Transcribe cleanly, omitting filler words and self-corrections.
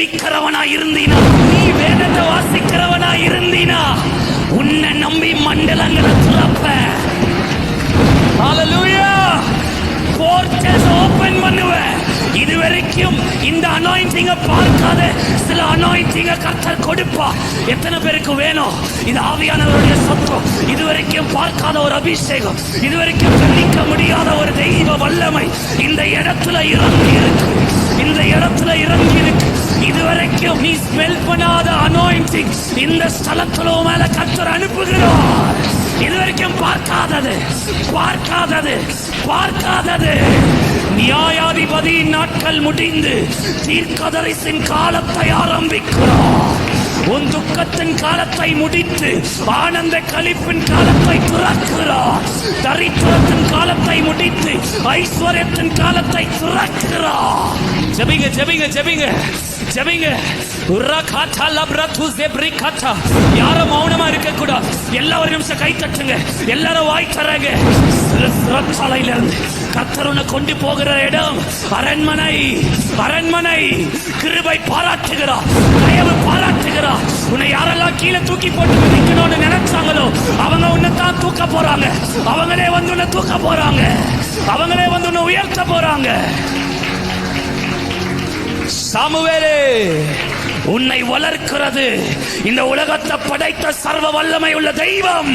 ஜபிக்கிறவனா இருந்தீனா, நீ வேதத்தை வாசிக்கிறவனா இருந்தீனா, உன்னை நம்பி மண்டலங்களை துறப்ப. ஹல்லேலூயா. போர்ட்டல்ஸ் ஓபன் பண்ணுவ. இதுவரைக்கும் இந்த அனாயிண்டிங்க பார்க்காத சில அனாயிண்டிங்க கர்த்தர் கொடுப்பா. எத்தனை பேருக்கு வேணும்? இது ஆவியானவருடைய சத்தம். இதுவரைக்கும் பார்க்காத ஒரு அபிஷேகம், இதுவரைக்கும் கணிக்க முடியாத ஒரு தெய்வ வல்லமை இந்த இடத்துல இறங்கி இருக்கு. இந்த இடத்துல இறங்கி இருக்கு. இதுவரைக்கும் நீ ஸ்மெல் பண்ணாத அனாயிண்டிங் இந்த ஸ்தலத்துல மேல கர்த்தர் அனுப்புகிறார். இதுவரைக்கும் பார்க்காதது, பார்க்காதது, பார்க்காதது. நியாயாதிபதி நாட்கள் முடிந்து தீர்க்கதரிசின் காலத்தை ஆரம்பிக்கிறார். உன் துக்கத்தின் காலத்தை முடித்து ஆனந்த களிப்பின் காலத்தை துறக்கிறார். தரித்திரத்தின் காலத்தை முடித்து ஐஸ்வர்யத்தின் காலத்தை துறக்கிறார். ஜெபிங்க, ஜெபிங்க, ஜெபிங்க, ஜெபிங்க. யாரும் மௌனமா இருக்க கூடாது. எல்லாரும் ஒரு நிமிஷம் கை தட்டுங்க. எல்லாரும் வாய் தரங்க. சிறைச்சாலையில இருந்து கர்த்தர் உன்னை கொண்டு போகிற இடம் அரண்மனை. அரண்மனை. கிருபை பாராட்டுகிறார், தயவு பாராட்டுகிறார். உன்னை யாரெல்லாம் கீழே தூக்கி போட்டு மிதிக்கணும்னு நினைச்சாங்களோ அவங்க உன்னை தான் தூக்க போறாங்க. அவங்களே வந்து உன்னை தூக்க போறாங்க. அவங்களே வந்து உன்னை உயர்த்த போறாங்க. சாமுவேலே, உன்னை வளர்க்கிறது இந்த உலகத்தை படைத்த சர்வ வல்லமை உள்ள தெய்வம்.